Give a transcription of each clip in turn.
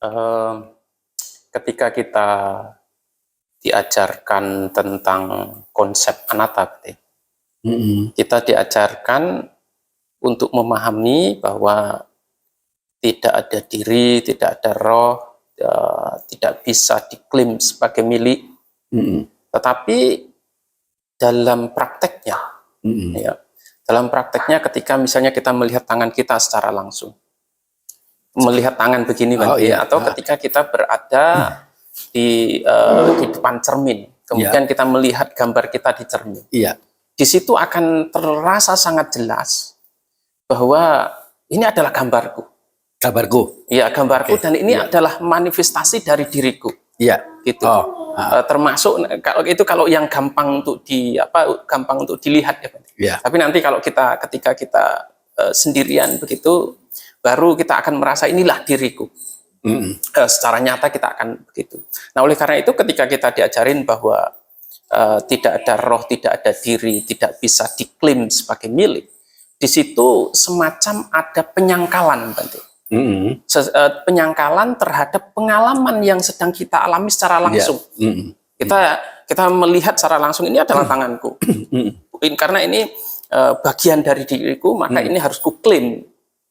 Eee, Ketika kita diajarkan tentang konsep anatta, kita diajarkan untuk memahami bahwa tidak ada diri, tidak ada roh, tidak bisa diklaim sebagai milik. Tetapi dalam prakteknya, ya, dalam prakteknya ketika misalnya kita melihat tangan kita secara langsung, melihat tangan begini atau ketika kita berada di depan cermin, kemudian kita melihat gambar kita di cermin, di situ akan terasa sangat jelas bahwa ini adalah gambarku, dan ini adalah manifestasi dari diriku, gitu. Termasuk kalau yang gampang untuk dilihat, tapi nanti kalau ketika kita sendirian begitu, baru kita akan merasa inilah diriku. Secara nyata kita akan begitu. Nah, oleh karena itu ketika kita diajarin bahwa tidak ada roh, tidak ada diri, tidak bisa diklaim sebagai milik, di situ semacam ada penyangkalan, penyangkalan terhadap pengalaman yang sedang kita alami secara langsung. Kita melihat secara langsung ini adalah tanganku, karena ini bagian dari diriku, maka ini harus kuklaim.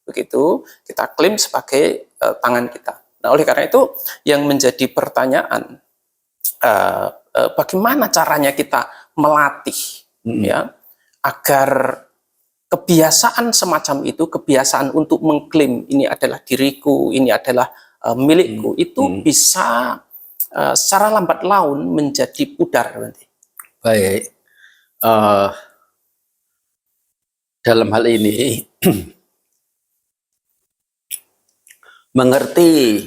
Begitu kita klaim sebagai tangan kita. Nah, oleh karena itu yang menjadi pertanyaan, bagaimana caranya kita melatih, agar kebiasaan semacam itu, kebiasaan untuk mengklaim ini adalah diriku, ini adalah milikku, itu bisa secara lambat laun menjadi pudar nanti. Baik, dalam hal ini mengerti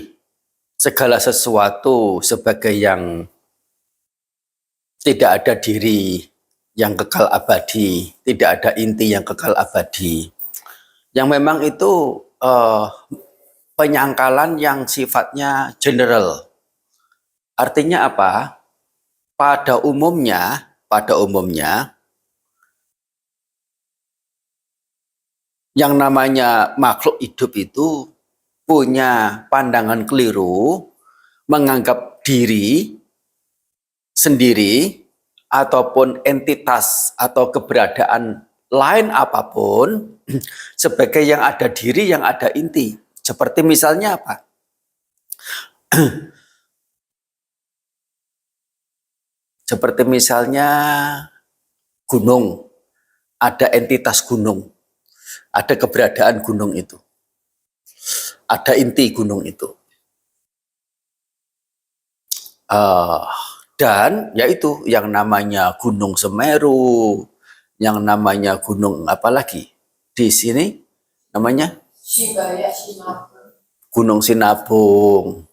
segala sesuatu sebagai yang tidak ada diri yang kekal abadi, tidak ada inti yang kekal abadi, yang memang itu penyangkalan yang sifatnya general. Artinya apa? Pada umumnya yang namanya makhluk hidup itu punya pandangan keliru, menganggap diri sendiri ataupun entitas atau keberadaan lain apapun sebagai yang ada diri, yang ada inti. Seperti misalnya apa? Seperti misalnya gunung, ada entitas gunung, ada keberadaan gunung itu, ada inti gunung itu. Dan yaitu yang namanya Gunung Semeru, yang namanya gunung apalagi di sini namanya Gunung Sinabung,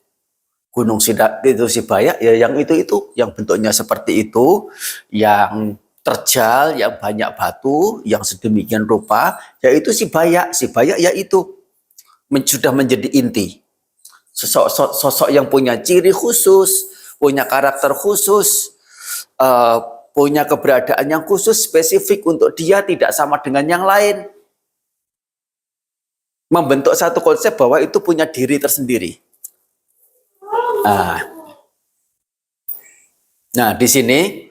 Gunung itu Sibaya, ya yang itu yang bentuknya seperti itu, yang terjal, yang banyak batu, yang sedemikian rupa, yaitu Sibaya yaitu sudah menjadi inti. Sosok yang punya ciri khusus, punya karakter khusus, punya keberadaan yang khusus, spesifik untuk dia, tidak sama dengan yang lain. Membentuk satu konsep bahwa itu punya diri tersendiri. Nah, di sini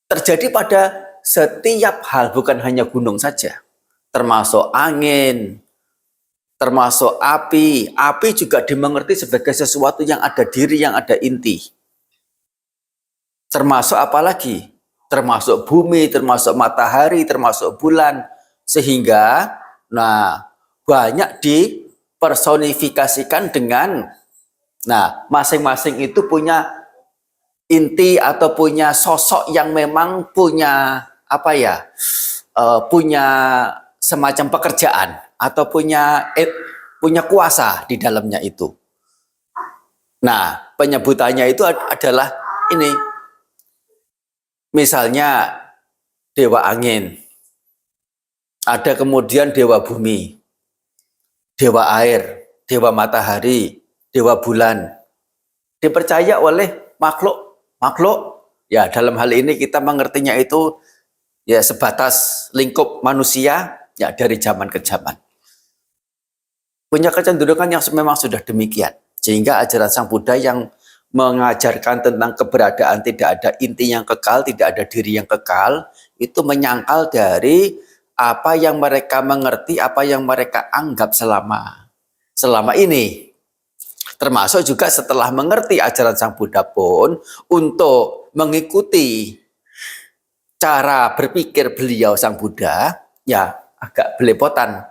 terjadi pada setiap hal, bukan hanya gunung saja, termasuk angin, termasuk api. Api juga dimengerti sebagai sesuatu yang ada diri, yang ada inti. Termasuk apa lagi? Termasuk bumi, termasuk matahari, termasuk bulan. Sehingga banyak dipersonifikasikan dengan masing-masing itu punya inti atau punya sosok yang memang punya punya semacam pekerjaan atau punya kuasa di dalamnya itu. Nah, penyebutannya itu adalah ini. Misalnya dewa angin, ada kemudian dewa bumi, dewa air, dewa matahari, dewa bulan. Dipercaya oleh makhluk, ya dalam hal ini kita mengertinya itu ya sebatas lingkup manusia, ya dari zaman ke zaman. punya kecenderungan yang memang sudah demikian. Sehingga ajaran Sang Buddha yang mengajarkan tentang keberadaan tidak ada inti yang kekal, tidak ada diri yang kekal, itu menyangkal dari apa yang mereka mengerti, apa yang mereka anggap selama ini. Termasuk juga setelah mengerti ajaran Sang Buddha pun, untuk mengikuti cara berpikir beliau Sang Buddha, ya agak belepotan,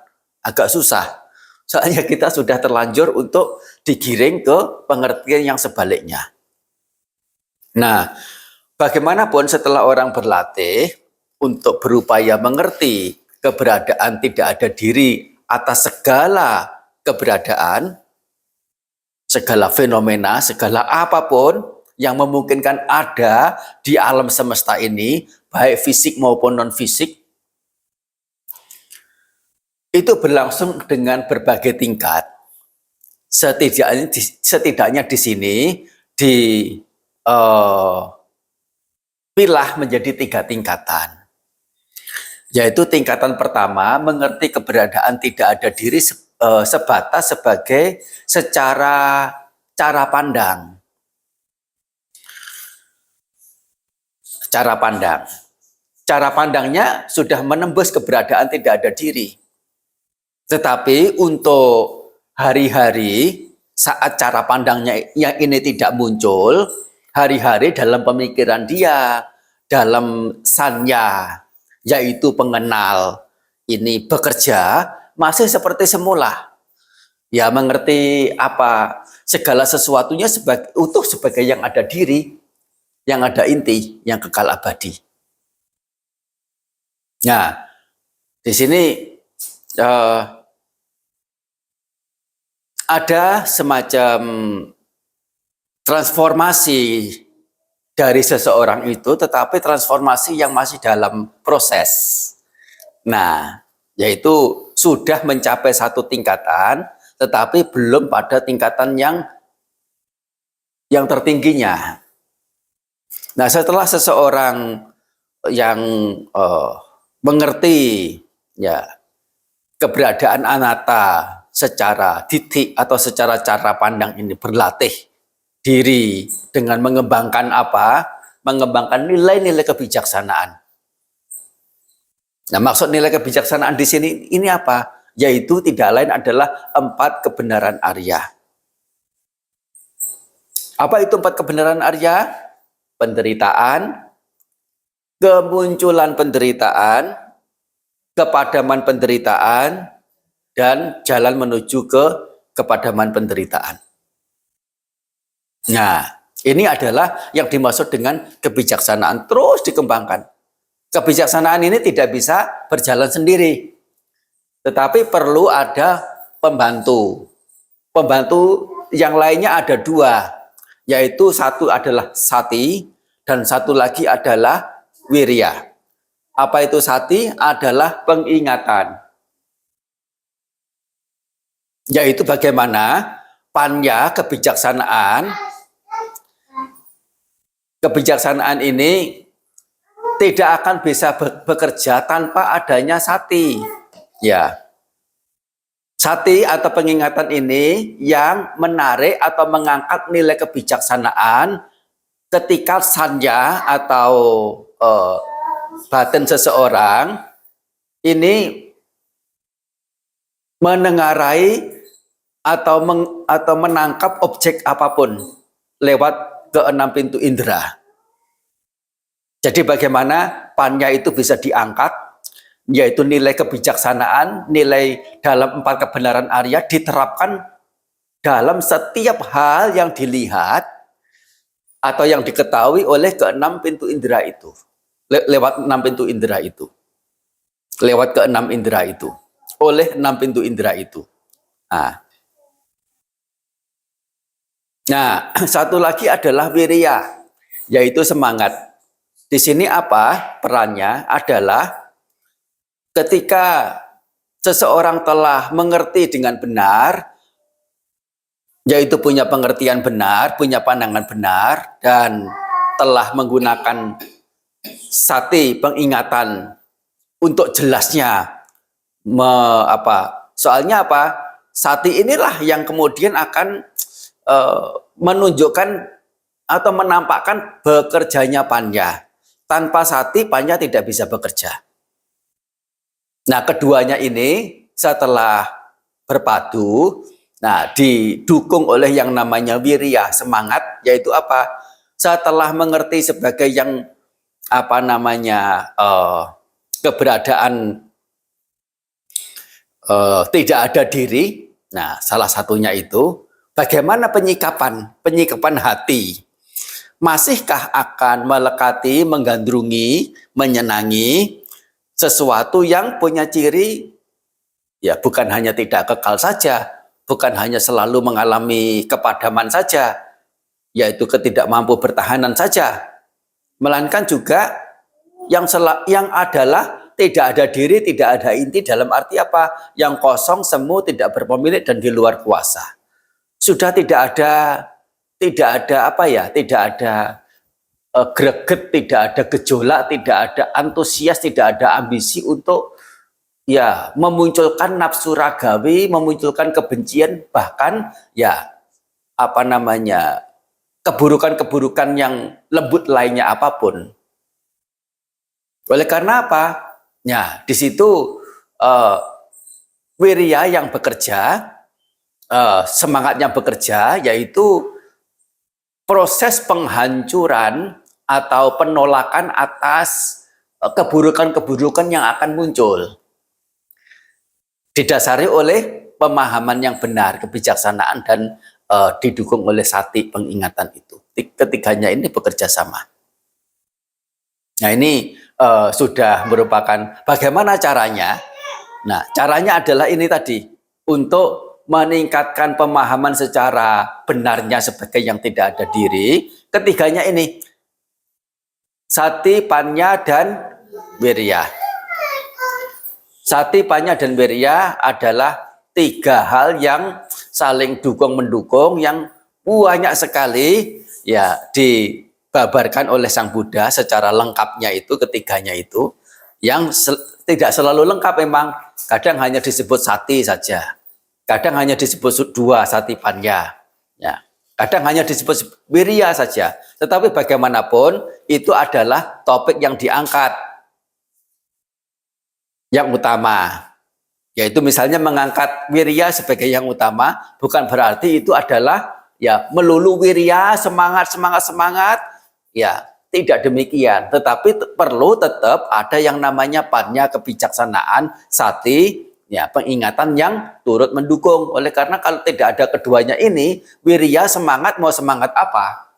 agak susah. Soalnya kita sudah terlanjur untuk digiring ke pengertian yang sebaliknya. Nah, bagaimanapun setelah orang berlatih untuk berupaya mengerti keberadaan tidak ada diri atas segala keberadaan, segala fenomena, segala apapun yang memungkinkan ada di alam semesta ini, baik fisik maupun non-fisik, itu berlangsung dengan berbagai tingkat. Setidaknya di sini dipilah menjadi 3 tingkatan. Yaitu tingkatan pertama, mengerti keberadaan tidak ada diri sebatas sebagai secara cara pandang. Cara pandang. Cara pandangnya sudah menembus keberadaan tidak ada diri. Tetapi untuk hari-hari saat cara pandangnya yang ini tidak muncul, hari-hari dalam pemikiran dia, dalam sanya, yaitu pengenal, ini bekerja masih seperti semula. Ya mengerti apa segala sesuatunya utuh sebagai yang ada diri, yang ada inti, yang kekal abadi. Nah, di sini ada semacam transformasi dari seseorang itu, tetapi transformasi yang masih dalam proses. Nah, yaitu sudah mencapai satu tingkatan, tetapi belum pada tingkatan yang tertingginya. Nah, setelah seseorang yang mengerti ya keberadaan anatta secara titik atau secara cara pandang ini, berlatih diri dengan mengembangkan apa? Mengembangkan nilai-nilai kebijaksanaan. Nah, maksud nilai kebijaksanaan di sini ini apa? Yaitu tidak lain adalah 4 kebenaran Arya. Apa itu 4 kebenaran Arya? Penderitaan, kemunculan penderitaan, kepadaman penderitaan, dan jalan menuju kepadaman penderitaan. Nah, ini adalah yang dimaksud dengan kebijaksanaan, terus dikembangkan. Kebijaksanaan ini tidak bisa berjalan sendiri, tetapi perlu ada pembantu. Pembantu yang lainnya ada 2, yaitu satu adalah sati dan satu lagi adalah wirya. Apa itu sati? Adalah pengingatan. Yaitu bagaimana panya, kebijaksanaan ini tidak akan bisa bekerja tanpa adanya sati. Ya, sati atau pengingatan ini yang menarik atau mengangkat nilai kebijaksanaan ketika sanya atau batin seseorang ini menengarai atau menangkap objek apapun lewat ke-6 pintu indera. Jadi bagaimana panya itu bisa diangkat, yaitu nilai kebijaksanaan, nilai dalam 4 kebenaran Arya diterapkan dalam setiap hal yang dilihat atau yang diketahui oleh ke-6 pintu indera itu. Lewat 6 pintu indera itu. Lewat ke-6 indera itu. Oleh 6 pintu indera itu. Nah, satu lagi adalah wirya, yaitu semangat. Di sini apa perannya? Adalah ketika seseorang telah mengerti dengan benar, yaitu punya pengertian benar, punya pandangan benar, dan telah menggunakan sati, pengingatan untuk jelasnya. Soalnya apa? sati inilah yang kemudian akan menunjukkan atau menampakkan bekerjanya panya. Tanpa sati, panya tidak bisa bekerja. Nah, keduanya ini setelah berpadu, nah didukung oleh yang namanya wirya, semangat, yaitu apa? Setelah mengerti sebagai yang apa namanya keberadaan tidak ada diri. Nah, salah satunya itu bagaimana penyikapan hati. Masihkah akan melekati, menggandrungi, menyenangi sesuatu yang punya ciri ya bukan hanya tidak kekal saja, bukan hanya selalu mengalami kepadaman saja, yaitu ketidakmampu bertahanan saja, melainkan juga yang adalah tidak ada diri, tidak ada inti, dalam arti apa? Yang kosong, semu, tidak berpemilik dan di luar kuasa. Sudah tidak ada apa ya? Tidak ada greget, tidak ada gejolak, tidak ada antusias, tidak ada ambisi untuk ya memunculkan nafsu ragawi, memunculkan kebencian, bahkan ya apa namanya keburukan-keburukan yang lembut lainnya apapun. Oleh karena apa? Ya, di situ wirya yang bekerja, semangat yang bekerja, yaitu proses penghancuran atau penolakan atas keburukan-keburukan yang akan muncul. Didasari oleh pemahaman yang benar, kebijaksanaan, dan didukung oleh sati pengingatan itu. Ketiganya ini bekerja sama. Nah, ini sudah merupakan bagaimana caranya. Nah, caranya adalah ini tadi, untuk meningkatkan pemahaman secara benarnya sebagai yang tidak ada diri. Ketiganya ini, sati, panya, dan wirya. Sati, panya, dan wirya adalah tiga hal yang saling dukung-mendukung, yang banyak sekali ya dibabarkan oleh Sang Buddha secara lengkapnya itu, ketiganya itu, yang tidak selalu lengkap memang, kadang hanya disebut sati saja, kadang hanya disebut dua, sati, panya, ya, kadang hanya disebut wirya saja, tetapi bagaimanapun itu adalah topik yang diangkat, yang utama. Yaitu misalnya mengangkat wirya sebagai yang utama, bukan berarti itu adalah ya melulu wirya, semangat, ya tidak demikian. Tetapi perlu tetap ada yang namanya panya, kebijaksanaan, sati, ya pengingatan yang turut mendukung. Oleh karena kalau tidak ada keduanya ini, wirya, semangat, mau semangat apa?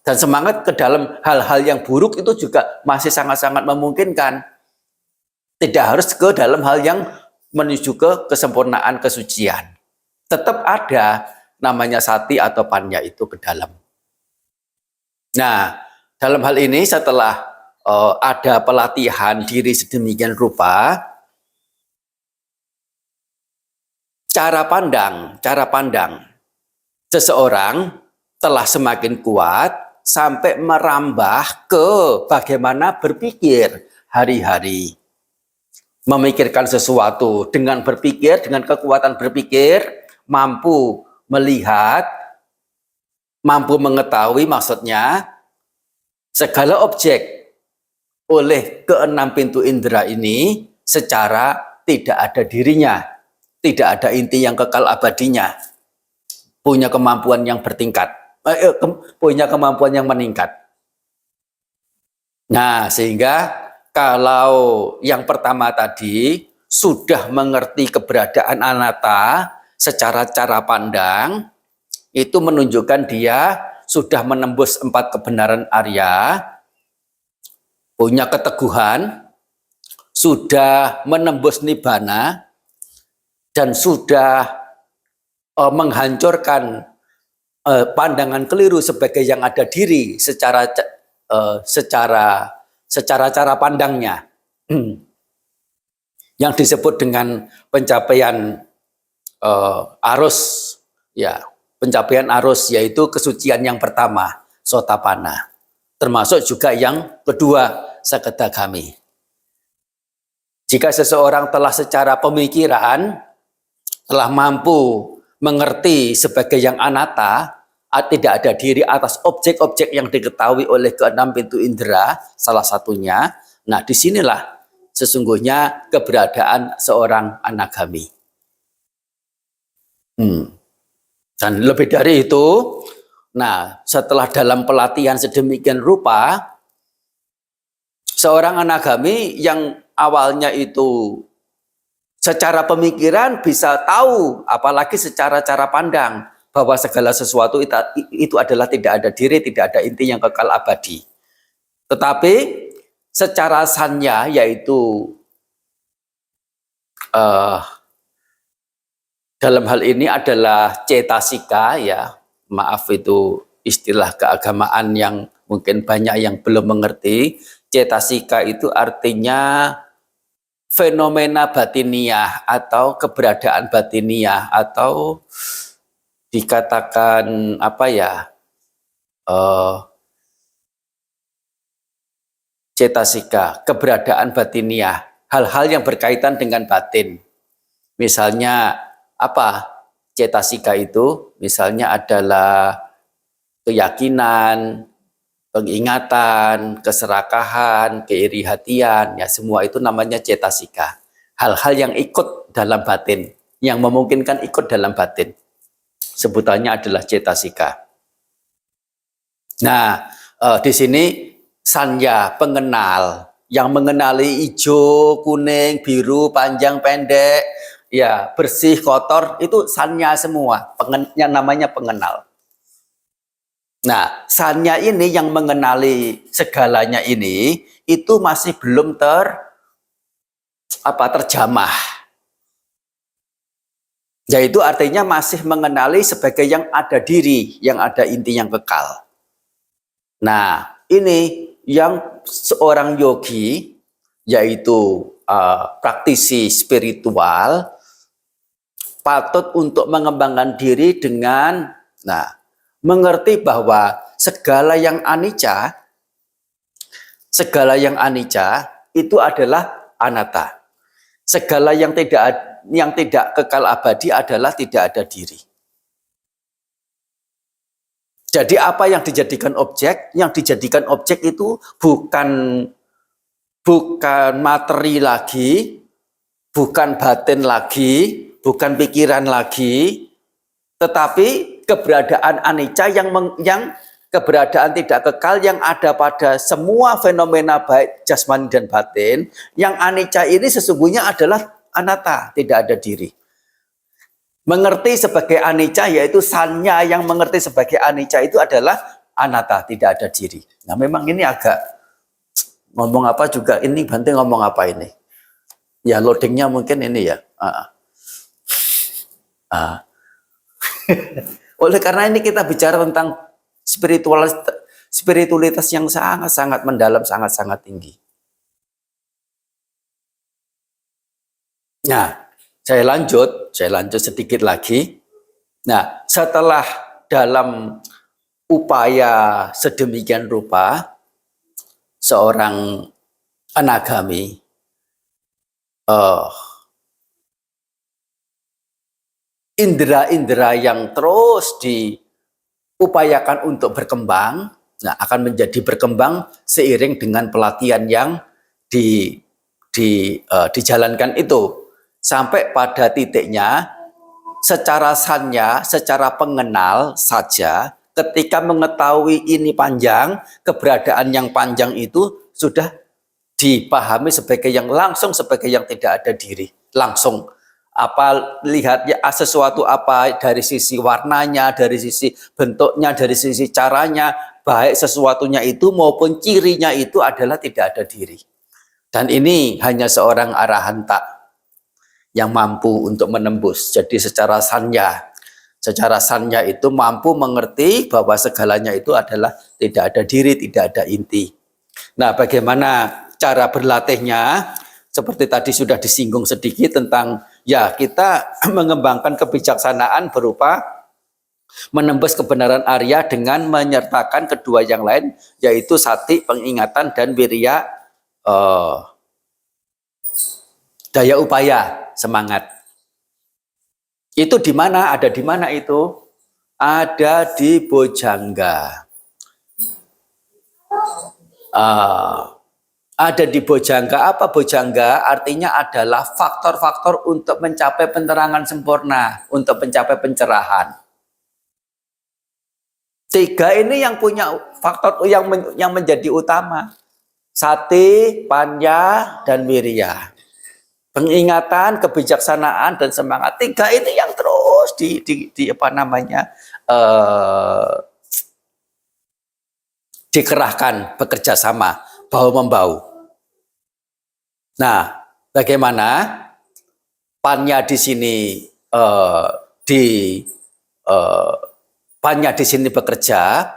Dan semangat ke dalam hal-hal yang buruk itu juga masih sangat-sangat memungkinkan. Tidak harus ke dalam hal yang menuju ke kesempurnaan, kesucian. Tetap ada namanya sati atau panya itu ke dalam. Nah, dalam hal ini setelah ada pelatihan diri sedemikian rupa, cara pandang seseorang telah semakin kuat sampai merambah ke bagaimana berpikir hari-hari. Memikirkan sesuatu dengan berpikir, dengan kekuatan berpikir, mampu melihat, mampu mengetahui, maksudnya segala objek oleh keenam pintu indera ini secara tidak ada dirinya, tidak ada inti yang kekal abadinya, punya kemampuan yang bertingkat, punya kemampuan yang meningkat. Nah, sehingga kalau yang pertama tadi sudah mengerti keberadaan anatta secara cara pandang, itu menunjukkan dia sudah menembus 4 kebenaran Arya, punya keteguhan, sudah menembus nibbana, dan sudah menghancurkan pandangan keliru sebagai yang ada diri secara cara pandangnya, yang disebut dengan pencapaian arus, ya pencapaian arus, yaitu kesucian yang pertama, sotapanna, termasuk juga yang kedua, sakadagami. Jika seseorang telah secara pemikiran telah mampu mengerti sebagai yang anatta, tidak ada diri atas objek-objek yang diketahui oleh keenam pintu indera, salah satunya. Nah, disinilah sesungguhnya keberadaan seorang anagami. Dan lebih dari itu, nah setelah dalam pelatihan sedemikian rupa, seorang anagami yang awalnya itu secara pemikiran bisa tahu, apalagi secara cara pandang, bahwa segala sesuatu itu adalah tidak ada diri, tidak ada inti yang kekal abadi. Tetapi secara sanya, yaitu dalam hal ini adalah cetasika, ya, maaf itu istilah keagamaan yang mungkin banyak yang belum mengerti. Cetasika itu artinya fenomena batiniah atau keberadaan batiniah, atau dikatakan apa ya, cetasika, keberadaan batiniah, hal-hal yang berkaitan dengan batin. Misalnya apa cetasika itu? Misalnya adalah keyakinan, pengingatan, keserakahan, keiri hatian, ya semua itu namanya cetasika. Hal-hal yang ikut dalam batin, yang memungkinkan ikut dalam batin. Sebutannya adalah cetasika. Nah, di sini sanya, pengenal, yang mengenali hijau, kuning, biru, panjang, pendek, ya bersih, kotor, itu sanya semua, yang namanya pengenal. Nah, sanya ini yang mengenali segalanya ini, itu masih belum terjamah. Yaitu artinya masih mengenali sebagai yang ada diri, yang ada inti yang kekal. Nah, ini yang seorang yogi, yaitu praktisi spiritual, patut untuk mengembangkan diri dengan mengerti bahwa segala yang anicca itu adalah anatta. Segala yang tidak kekal abadi adalah tidak ada diri. Jadi apa yang dijadikan objek? Yang dijadikan objek itu bukan materi lagi, bukan batin lagi, bukan pikiran lagi, tetapi keberadaan anicca yang keberadaan tidak kekal yang ada pada semua fenomena baik jasmani dan batin. Yang anicca ini sesungguhnya adalah anatta, tidak ada diri. Mengerti sebagai anicca, yaitu sanya yang mengerti sebagai anicca itu adalah anatta, tidak ada diri. Nah, memang ini agak ngomong apa juga, ini Bante ngomong apa ini? Ya loadingnya mungkin ini ya. Oleh karena ini kita bicara tentang spiritualitas yang sangat-sangat mendalam, sangat-sangat tinggi. Nah, saya lanjut sedikit lagi. Nah, setelah dalam upaya sedemikian rupa, seorang anagami indera-indera yang terus diupayakan untuk berkembang, akan menjadi berkembang seiring dengan pelatihan yang dijalankan itu. Sampai pada titiknya, secara sanya, secara pengenal saja, ketika mengetahui ini panjang, keberadaan yang panjang itu sudah dipahami sebagai yang langsung, sebagai yang tidak ada diri. Langsung. Apa lihatnya sesuatu apa dari sisi warnanya, dari sisi bentuknya, dari sisi caranya, baik sesuatunya itu maupun cirinya itu adalah tidak ada diri. Dan ini hanya seorang arahanta yang mampu untuk menembus. Jadi secara sanya itu mampu mengerti bahwa segalanya itu adalah tidak ada diri, tidak ada inti. Nah, bagaimana cara berlatihnya? Seperti tadi sudah disinggung sedikit tentang ya kita mengembangkan kebijaksanaan berupa menembus kebenaran Arya dengan menyertakan kedua yang lain, yaitu sati, pengingatan, dan wirya, daya upaya, semangat. Itu di mana? Ada di mana itu? Ada di Bojangga. Ada di Bojangga. Apa Bojangga? Artinya adalah faktor-faktor untuk mencapai penerangan sempurna, untuk mencapai pencerahan. 3 ini yang punya faktor yang menjadi utama. Sati, panya, dan wirya. Pengingatan, kebijaksanaan, dan semangat. 3 ini yang terus dikerahkan, bekerja sama, bahu-membahu. Nah, bagaimana panya di sini panya di sini bekerja?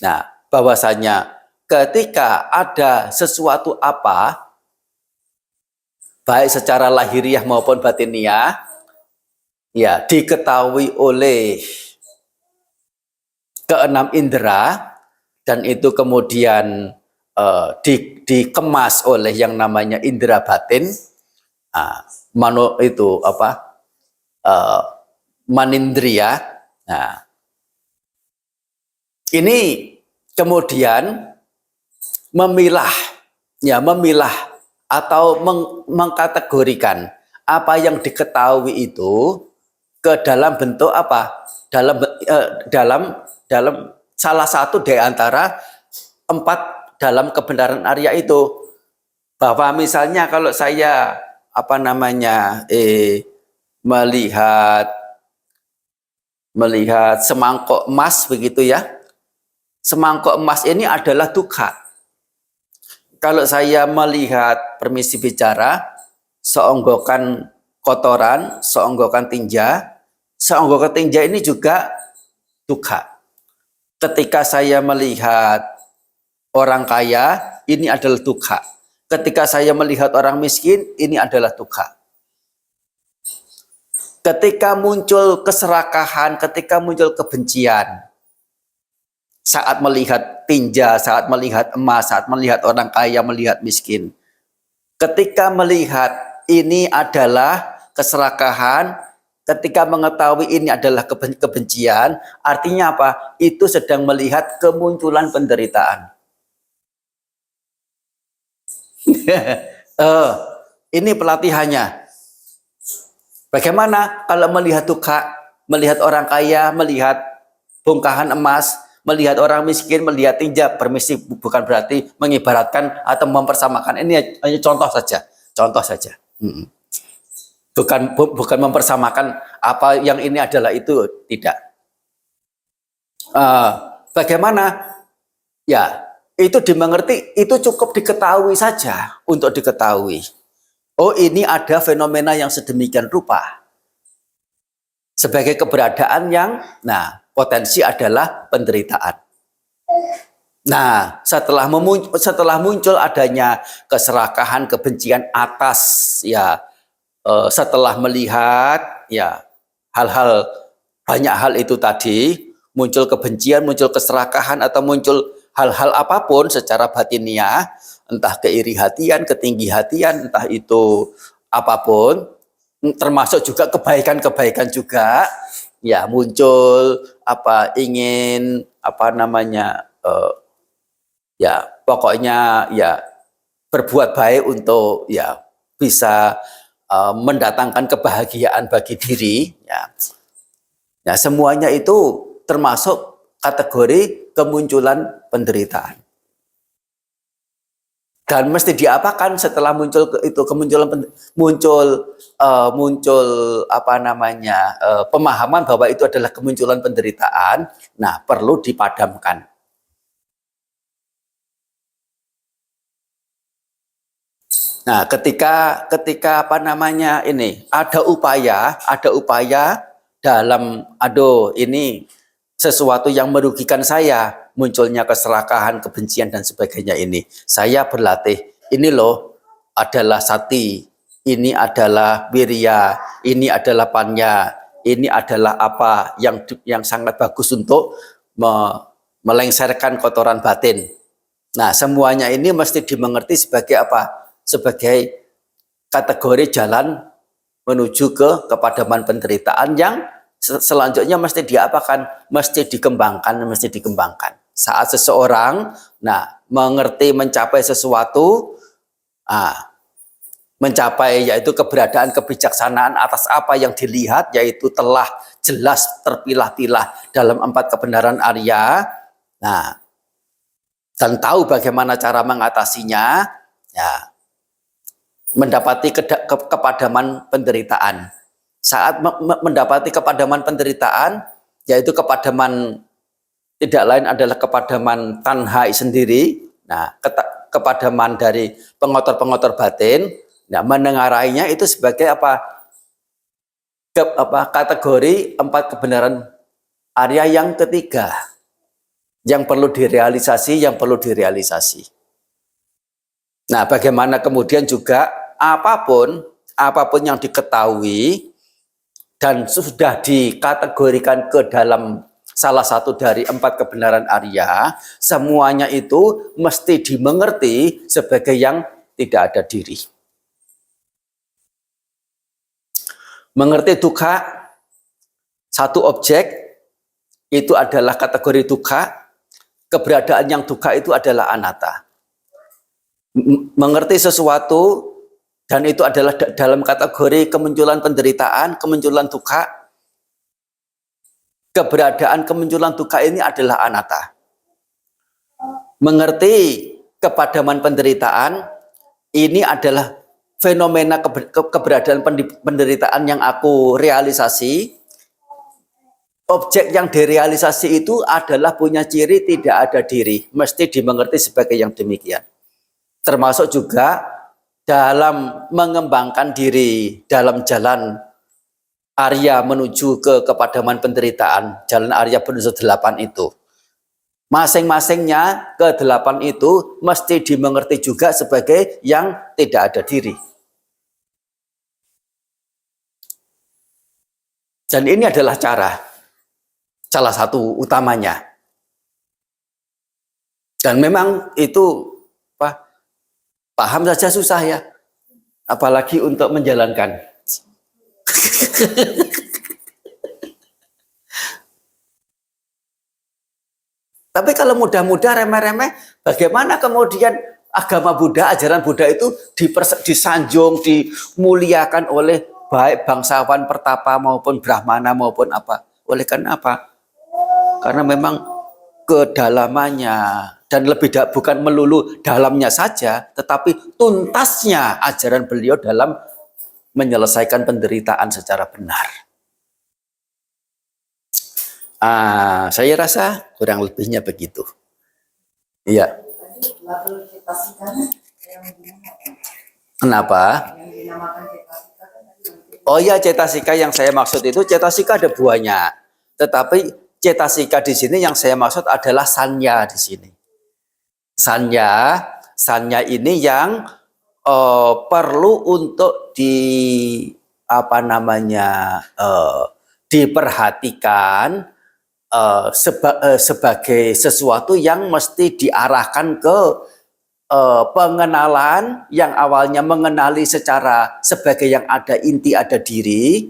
Nah, bahwasanya ketika ada sesuatu apa, baik secara lahiriah maupun batiniah, ya diketahui oleh keenam indera, dan itu kemudian dikemas oleh yang namanya indera batin, manindria. Nah, ini kemudian memilah atau mengkategorikan apa yang diketahui itu ke dalam bentuk apa? Dalam salah satu dari antara 4 dalam kebenaran Arya itu. Bahwa misalnya kalau saya melihat semangkok emas begitu ya. Semangkok emas ini adalah dukkha. Kalau saya melihat, permisi bicara, seonggokan kotoran, seonggokan tinja ini juga dukkha. Ketika saya melihat orang kaya, ini adalah dukkha. Ketika saya melihat orang miskin, ini adalah dukkha. Ketika muncul keserakahan, ketika muncul kebencian, saat melihat tinja, saat melihat emas, saat melihat orang kaya, melihat miskin. Ketika melihat ini adalah keserakahan, ketika mengetahui ini adalah kebencian, artinya apa? Itu sedang melihat kemunculan penderitaan. Ini pelatihannya. Bagaimana kalau melihat dukkha, melihat orang kaya, melihat bongkahan emas, melihat orang miskin, melihat tinja, permisi bukan berarti mengibaratkan atau mempersamakan. Ini hanya contoh saja. Bukan mempersamakan apa yang ini adalah itu, tidak. Bagaimana? Ya, itu dimengerti, itu cukup diketahui saja untuk diketahui. Oh, ini ada fenomena yang sedemikian rupa. Sebagai keberadaan yang, potensi adalah penderitaan. Nah, setelah muncul adanya keserakahan, kebencian atas, ya, setelah melihat, ya, banyak hal itu tadi, muncul kebencian, muncul keserakahan, atau muncul hal-hal apapun secara batiniah, entah keiri hatian, ketinggi hatian, entah itu apapun, termasuk juga kebaikan-kebaikan juga, ya muncul ya pokoknya ya berbuat baik untuk ya bisa mendatangkan kebahagiaan bagi diri, ya. Ya, semuanya itu termasuk kategori kemunculan penderitaan. Dan mesti diapakan setelah muncul itu pemahaman bahwa itu adalah kemunculan penderitaan. Nah, perlu dipadamkan. Nah, ketika ada upaya dalam ini sesuatu yang merugikan saya, munculnya keserakahan, kebencian, dan sebagainya ini. Saya berlatih, ini loh adalah sati, ini adalah wirya, ini adalah panya, ini adalah apa yang sangat bagus untuk melengsarkan kotoran batin. Nah, semuanya ini mesti dimengerti sebagai apa? Sebagai kategori jalan menuju ke kepadaman penderitaan yang selanjutnya mesti diapakan? Mesti dikembangkan. Saat seseorang mengerti mencapai sesuatu, mencapai yaitu keberadaan kebijaksanaan atas apa yang dilihat, yaitu telah jelas terpilah-pilah dalam 4 kebenaran Arya, dan tahu bagaimana cara mengatasinya, mendapati kepadaman penderitaan. Saat mendapati kepadaman penderitaan, yaitu kepadaman tidak lain adalah kepadaman tanhai sendiri, kepadaman dari pengotor-pengotor batin, menengarainya itu sebagai apa? Kategori 4 kebenaran Arya yang ketiga, yang perlu direalisasi. Nah, bagaimana kemudian juga apapun yang diketahui dan sudah dikategorikan ke dalam salah satu dari 4 kebenaran Arya, semuanya itu mesti dimengerti sebagai yang tidak ada diri. Mengerti dukkha, satu objek itu adalah kategori dukkha, keberadaan yang dukkha itu adalah anatta. Mengerti sesuatu dan itu adalah dalam kategori kemunculan penderitaan, kemunculan dukkha, keberadaan kemunculan dukkha ini adalah anatta. Mengerti kepadaman penderitaan, ini adalah fenomena keberadaan penderitaan yang aku realisasi. Objek yang direalisasi itu adalah punya ciri tidak ada diri, mesti dimengerti sebagai yang demikian. Termasuk juga dalam mengembangkan diri dalam jalan Arya menuju ke kepadaman penderitaan, jalan Arya menuju 8 itu. Masing-masingnya ke-8 itu mesti dimengerti juga sebagai yang tidak ada diri. Dan ini adalah salah satu utamanya. Dan memang itu paham saja susah ya, apalagi untuk menjalankan. Tapi kalau mudah-mudah remeh-remeh, bagaimana kemudian agama Buddha, ajaran Buddha itu disanjung, dimuliakan oleh baik bangsawan pertapa maupun brahmana maupun apa. Oleh karena apa? Karena memang kedalamannya dan bukan melulu dalamnya saja, tetapi tuntasnya ajaran beliau dalam menyelesaikan penderitaan secara benar. Saya rasa kurang lebihnya begitu. Iya. Kenapa? Oh ya, cetasika yang saya maksud itu, cetasika ada buahnya. Tetapi cetasika di sini yang saya maksud adalah sanya di sini. Sanya ini yang perlu untuk diperhatikan sebagai sesuatu yang mesti diarahkan ke pengenalan yang awalnya mengenali sebagai yang ada inti ada diri,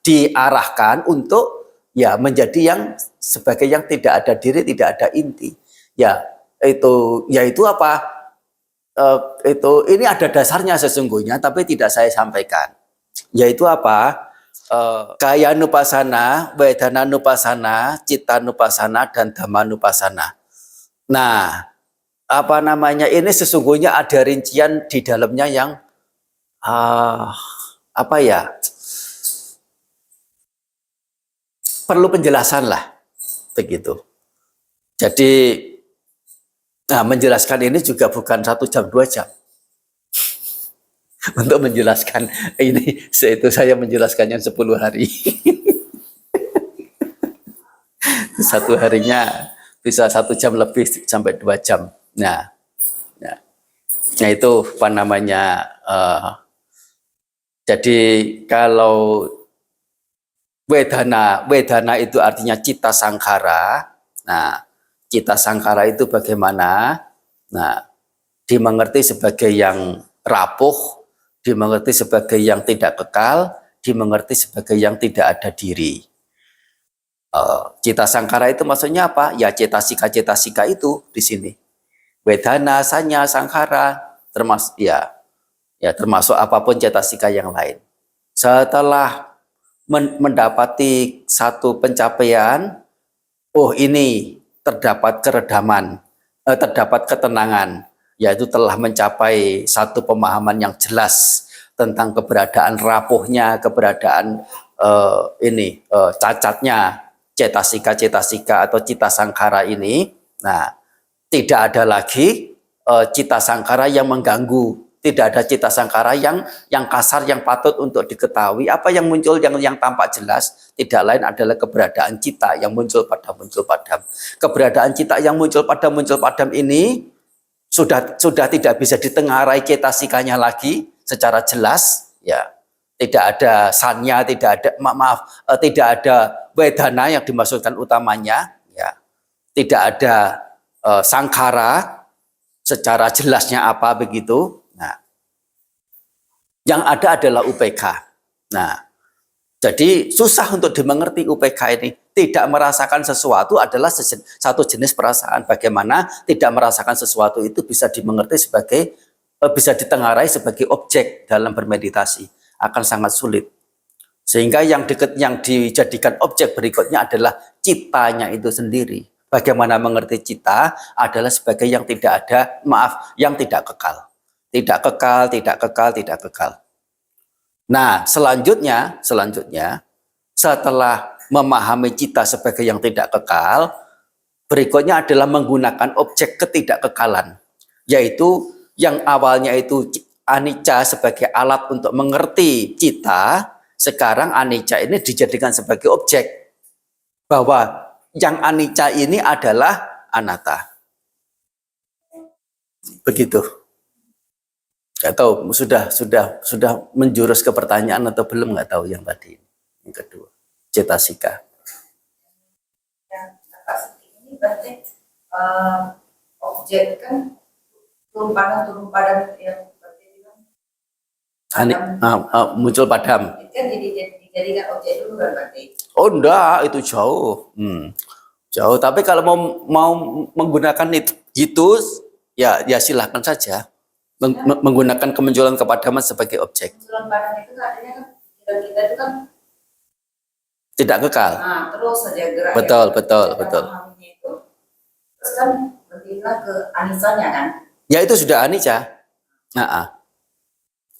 diarahkan untuk menjadi yang sebagai yang tidak ada diri tidak ada inti. Yaitu apa? Ini ada dasarnya sesungguhnya, tapi tidak saya sampaikan. Yaitu apa? Kaya nupasana, wedana nupasana, cita nupasana, dan dhamma nupasana. Nah, ini sesungguhnya ada rincian di dalamnya yang perlu penjelasan lah, begitu. Jadi menjelaskan ini juga bukan 1 jam 2 jam. Untuk menjelaskan ini, saya menjelaskannya 10 hari. 1 harinya bisa 1 jam lebih sampai 2 jam. Nah itu apa namanya? Jadi kalau wedana itu artinya cita sangkara. Nah, cita sangkara itu bagaimana? Nah, dimengerti sebagai yang rapuh, dimengerti sebagai yang tidak kekal, dimengerti sebagai yang tidak ada diri. Cita sangkara itu maksudnya apa? Ya cetasika itu di sini. Wedana, sanya, sangkara, termasuk termasuk apapun cetasika yang lain. Setelah mendapati satu pencapaian, oh ini terdapat keredaman, terdapat ketenangan, yaitu telah mencapai satu pemahaman yang jelas tentang keberadaan rapuhnya, keberadaan cacatnya cetasika atau cita sangkara ini. Nah, tidak ada lagi cita sangkara yang mengganggu, tidak ada cita sangkara yang kasar, yang patut untuk diketahui. Apa yang muncul yang tampak jelas tidak lain adalah keberadaan cita yang muncul padam. Keberadaan cita yang muncul padam ini sudah tidak bisa ditengarai cetasikanya lagi secara jelas, ya. Tidak ada sanya, tidak ada wedana yang dimaksudkan utamanya, ya. Tidak ada sangkara secara jelasnya apa begitu. Nah, yang ada adalah UPK. Nah, jadi susah untuk dimengerti UPK ini. Tidak merasakan sesuatu adalah satu jenis perasaan. Bagaimana tidak merasakan sesuatu itu bisa dimengerti sebagai, bisa ditengarai sebagai objek dalam bermeditasi. Akan sangat sulit. Sehingga yang dijadikan objek berikutnya adalah citanya itu sendiri. Bagaimana mengerti cita adalah sebagai yang tidak ada, yang tidak kekal. Tidak kekal. Nah, selanjutnya setelah memahami cita sebagai yang tidak kekal, berikutnya adalah menggunakan objek ketidakkekalan, yaitu yang awalnya itu anicca sebagai alat untuk mengerti cita, sekarang anicca ini dijadikan sebagai objek, bahwa yang anicca ini adalah anatta. Begitu. Nggak tahu sudah menjurus ke pertanyaan atau belum, nggak tahu yang tadi. Yang kedua, cetasika. Yang ini berarti objek kan turun padam yang muncul padam. itu kan dijadikan objek dulu kan berarti? Oh enggak, itu jauh. Jauh, tapi kalau mau menggunakan itu ya silahkan saja. Menggunakan kemunculan kepadaman sebagai objek. Kemunculan padam itu artinya kan kita itu kan tidak kekal. Nah, terus saja gerak. Betul. Itu, terus kan berpindah ke anisanya kan? Ya itu sudah anicca.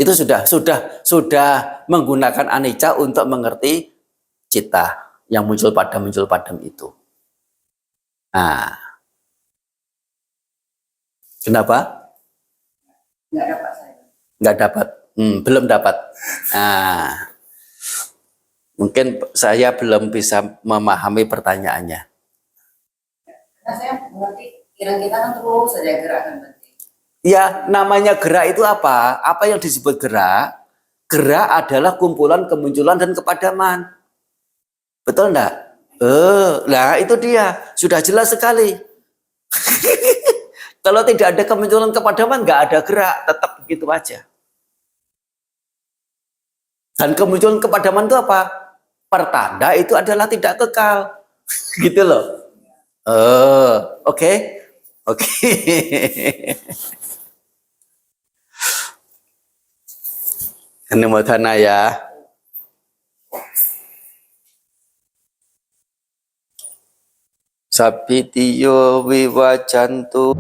Itu sudah menggunakan anicca untuk mengerti cita yang muncul padam itu. Nah, kenapa? Nggak dapat saya. Nggak dapat, belum dapat. Nah, mungkin saya belum bisa memahami pertanyaannya. Karena saya mengerti kira kita kan terus saja gerak kan berarti. Ya, namanya gerak itu apa? Apa yang disebut gerak? Gerak adalah kumpulan kemunculan dan kepadaman. Betul enggak? Nah itu dia. Sudah jelas sekali. Kalau tidak ada kemunculan kepadaman, nggak ada gerak. Tetap begitu aja. Dan kemunculan kepadaman itu apa? Pertanda itu adalah tidak kekal. Gitu loh. Oke. Anumodana ya. Sapitiyo vivacantu.